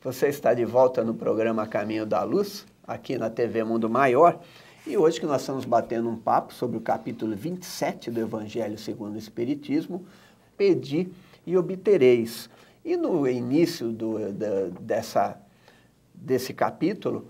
Você está de volta no programa Caminho da Luz, aqui na TV Mundo Maior, e hoje que nós estamos batendo um papo sobre o capítulo 27 do Evangelho segundo o Espiritismo, Pedi e obtereis. E no início desse capítulo,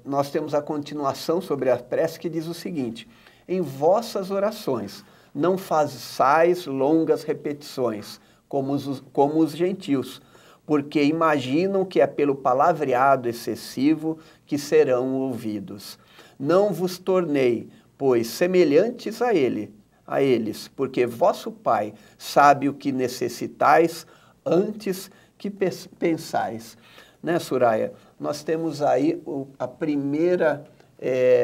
nós temos a continuação sobre a prece que diz o seguinte: em vossas orações não façais longas repetições, como os gentios, porque imaginam que é pelo palavreado excessivo que serão ouvidos. Não vos tornei, pois, semelhantes a eles, porque vosso Pai sabe o que necessitais antes que pensais. Né, Soraya? Nós temos aí a primeira,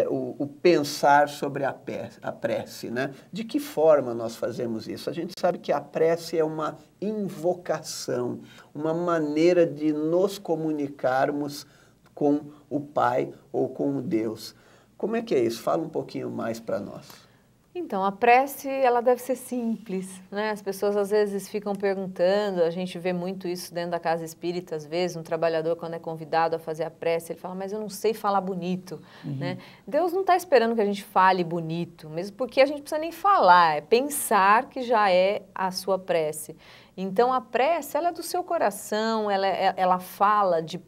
o pensar sobre a prece, né? De que forma nós fazemos isso? A gente sabe que a prece é uma invocação, uma maneira de nos comunicarmos com o Pai ou com o Deus. Como é que é isso? Fala um pouquinho mais para nós. Então, a prece, ela deve ser simples, né? As pessoas às vezes ficam perguntando, a gente vê muito isso dentro da casa espírita, às vezes, um trabalhador quando é convidado a fazer a prece, ele fala, mas eu não sei falar bonito, né? Deus não está esperando que a gente fale bonito, mesmo porque a gente não precisa nem falar, é pensar que já é a sua prece. Então, a prece, ela é do seu coração, ela fala de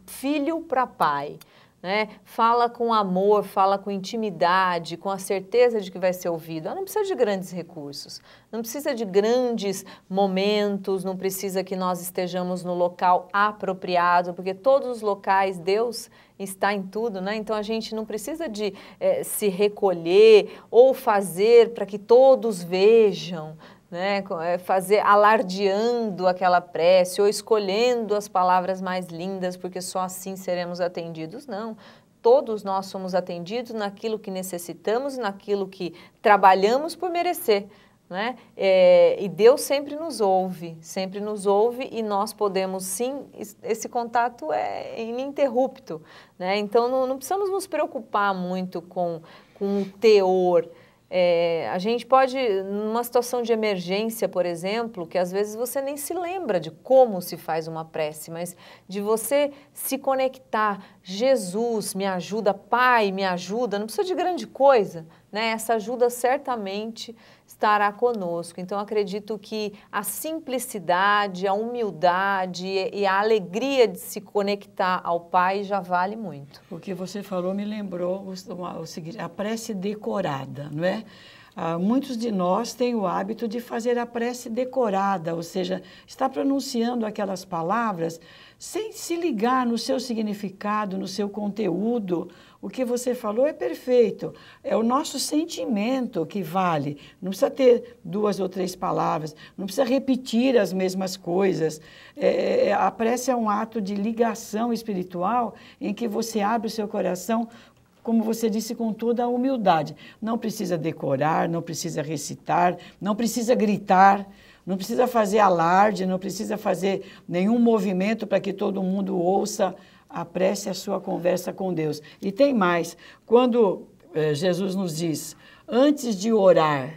filho para pai. Né? Fala com amor, fala com intimidade, com a certeza de que vai ser ouvido. Ela não precisa de grandes recursos, não precisa de grandes momentos, não precisa que nós estejamos no local apropriado, porque todos os locais, Deus está em tudo, né? Então a gente não precisa de se recolher ou fazer para que todos vejam, né, fazer alardeando aquela prece ou escolhendo as palavras mais lindas, porque só assim seremos atendidos. Não, todos nós somos atendidos naquilo que necessitamos, naquilo que trabalhamos por merecer, né? E Deus sempre nos ouve e nós podemos sim, esse contato é ininterrupto, né? Então não precisamos nos preocupar muito com o teor. A gente pode, numa situação de emergência, por exemplo, que às vezes você nem se lembra de como se faz uma prece, mas de você se conectar, Jesus me ajuda, Pai me ajuda, não precisa de grande coisa, né? Essa ajuda certamente estará conosco. Então, acredito que a simplicidade, a humildade e a alegria de se conectar ao Pai já vale muito. O que você falou me lembrou o seguinte, a prece decorada, não é? Muitos de nós têm o hábito de fazer a prece decorada, ou seja, está pronunciando aquelas palavras sem se ligar no seu significado, no seu conteúdo. O que você falou é perfeito, é o nosso sentimento que vale, não precisa ter 2 ou 3 palavras, não precisa repetir as mesmas coisas. A prece é um ato de ligação espiritual em que você abre o seu coração, como você disse, com toda a humildade. Não precisa decorar, não precisa recitar, não precisa gritar, não precisa fazer alarde, não precisa fazer nenhum movimento para que todo mundo ouça. A prece é a sua conversa com Deus. E tem mais, quando Jesus nos diz, antes de orar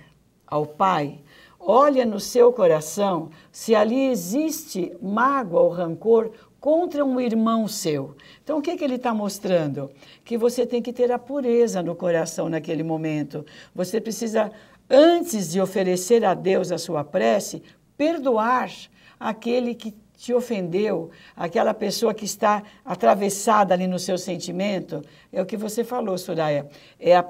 ao Pai, olha no seu coração se ali existe mágoa ou rancor contra um irmão seu. Então, o que ele está mostrando? Que você tem que ter a pureza no coração naquele momento. Você precisa, antes de oferecer a Deus a sua prece, perdoar aquele que te ofendeu, aquela pessoa que está atravessada ali no seu sentimento. É o que você falou, Soraya. É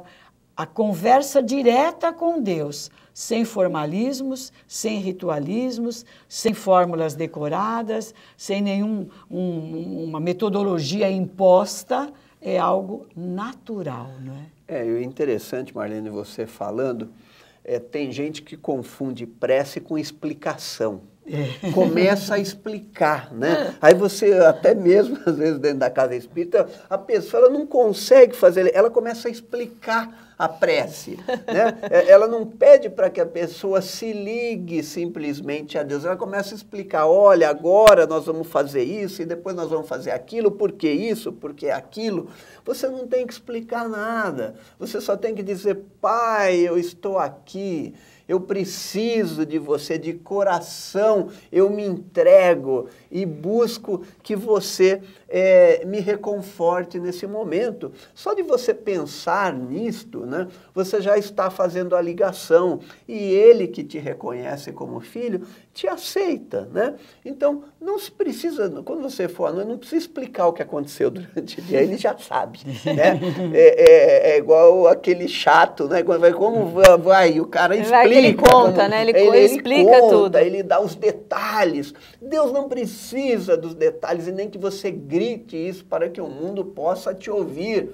a conversa direta com Deus, sem formalismos, sem ritualismos, sem fórmulas decoradas, sem nenhuma metodologia imposta, é algo natural, não é? O interessante, Marlene, você falando, tem gente que confunde prece com explicação. Começa a explicar, né? Aí você, até mesmo, às vezes, dentro da casa espírita, a pessoa ela não consegue fazer, ela começa a explicar a prece, né? Ela não pede para que a pessoa se ligue simplesmente a Deus, ela começa a explicar, olha, agora nós vamos fazer isso e depois nós vamos fazer aquilo, por que isso, por que aquilo. Você não tem que explicar nada, você só tem que dizer, Pai, eu estou aqui, Eu preciso de você de coração, eu me entrego e busco que você me reconforte nesse momento. Só de você pensar nisto, né, você já está fazendo a ligação e ele que te reconhece como filho, te aceita, né? Então, não se precisa, quando você for, não precisa explicar o que aconteceu durante o dia, ele já sabe, né? É igual aquele chato, né? Como vai, o cara explica. Ele conta, né? Ele explica conta, tudo. Ele dá os detalhes. Deus não precisa dos detalhes e nem que você grite isso para que o mundo possa te ouvir.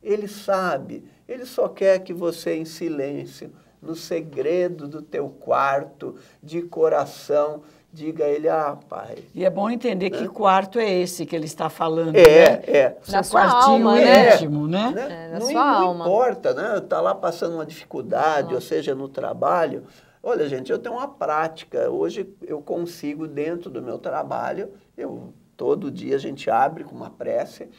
Ele sabe, ele só quer que você em silêncio, no segredo do teu quarto, de coração, diga a ele, pai. E é bom entender que quarto é esse que ele está falando, Na Seu sua quartinho alma, né? íntimo, né? Na Não, sua alma. Não importa, né? Tá lá passando uma dificuldade, ou seja, no trabalho. Olha, gente, eu tenho uma prática. Hoje eu consigo, dentro do meu trabalho, todo dia a gente abre com uma prece.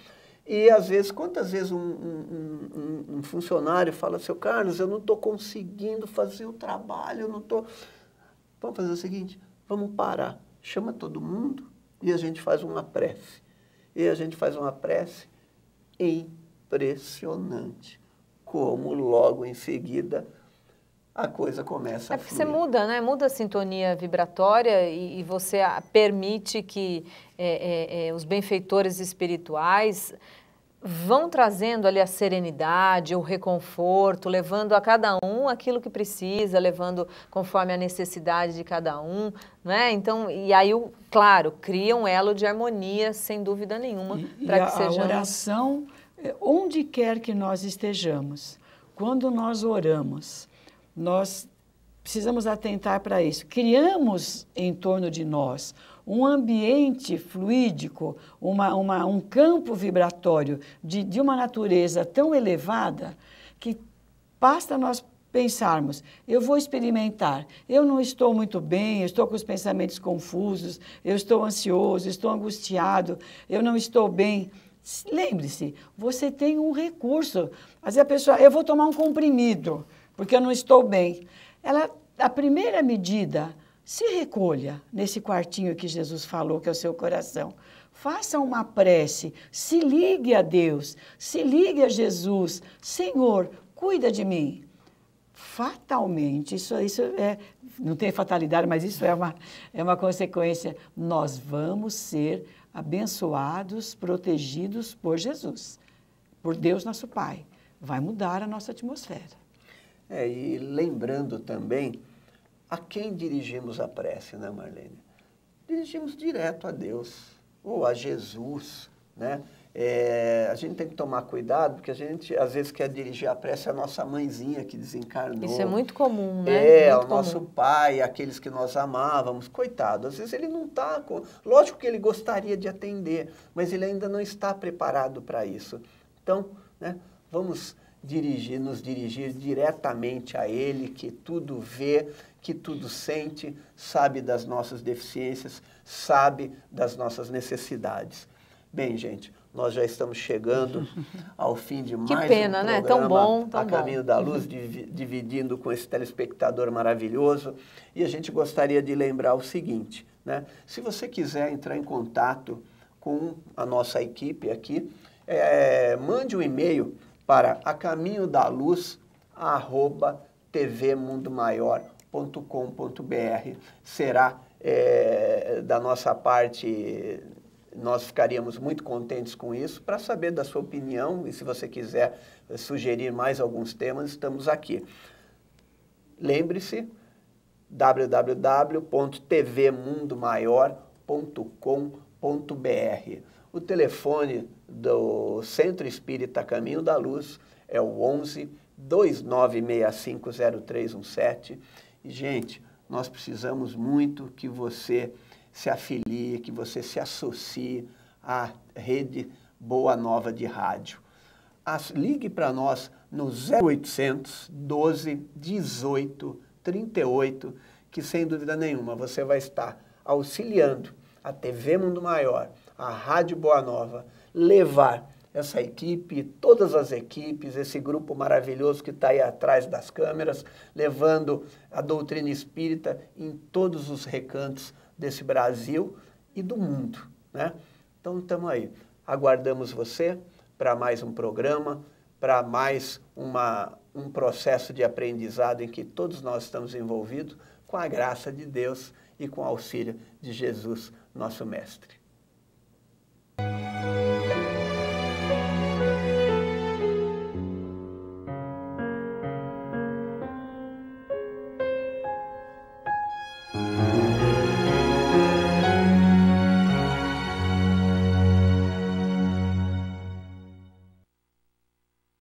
E, às vezes, quantas vezes um funcionário fala, seu Carlos, eu não estou conseguindo fazer o trabalho, eu não estou... Vamos fazer o seguinte, vamos parar, chama todo mundo e a gente faz uma prece. E a gente faz uma prece impressionante, como logo em seguida a coisa começa a porque fluir. você muda, né? Muda a sintonia vibratória e você permite que os benfeitores espirituais vão trazendo ali a serenidade, o reconforto, levando a cada um aquilo que precisa, levando conforme a necessidade de cada um, né? Então, e aí, claro, cria um elo de harmonia, sem dúvida nenhuma, para que sejamos... A oração, onde quer que nós estejamos, quando nós oramos, nós precisamos atentar para isso. Criamos em torno de nós um ambiente fluídico, um campo vibratório de uma natureza tão elevada que basta nós pensarmos, eu vou experimentar, eu não estou muito bem, eu estou com os pensamentos confusos, eu estou ansioso, estou angustiado, eu não estou bem. Lembre-se, você tem um recurso. Às vezes a pessoa, eu vou tomar um comprimido, porque eu não estou bem. A primeira medida, se recolha nesse quartinho que Jesus falou, que é o seu coração. Faça uma prece, se ligue a Deus, se ligue a Jesus. Senhor, cuida de mim. Fatalmente, isso não tem fatalidade, mas isso é uma consequência. Nós vamos ser abençoados, protegidos por Jesus, por Deus nosso Pai. Vai mudar a nossa atmosfera. E lembrando também a quem dirigimos a prece, né, Marlene? Dirigimos direto a Deus, ou a Jesus, né? A gente tem que tomar cuidado, porque a gente, às vezes, quer dirigir a prece à nossa mãezinha que desencarnou. Isso é muito comum, né? Ao nosso pai, aqueles que nós amávamos. Coitado, às vezes ele não está... Lógico que ele gostaria de atender, mas ele ainda não está preparado para isso. Então, né, vamos nos dirigir diretamente a ele, que tudo vê, que tudo sente, sabe das nossas deficiências, sabe das nossas necessidades. Bem, gente, nós já estamos chegando ao fim de mais que pena, um programa, né? Tão bom, tão A Caminho da Luz, dividindo com esse telespectador maravilhoso. E a gente gostaria de lembrar o seguinte, né? Se você quiser entrar em contato com a nossa equipe aqui, mande um e-mail para acaminhodaluz@tvmundomaior.com.br. Será da nossa parte, nós ficaríamos muito contentes com isso, para saber da sua opinião, e se você quiser sugerir mais alguns temas, estamos aqui. Lembre-se, www.tvmundomaior.com.br. O telefone do Centro Espírita Caminho da Luz é o 11 29650317. E, gente, nós precisamos muito que você se afilie, que você se associe à rede Boa Nova de rádio. Ligue para nós no 0800 12 18 38, que sem dúvida nenhuma você vai estar auxiliando a TV Mundo Maior, a Rádio Boa Nova, levar essa equipe, todas as equipes, esse grupo maravilhoso que está aí atrás das câmeras, levando a doutrina espírita em todos os recantos desse Brasil e do mundo, né? Então, estamos aí. Aguardamos você para mais um programa, para mais um processo de aprendizado em que todos nós estamos envolvidos com a graça de Deus e com o auxílio de Jesus, nosso Mestre.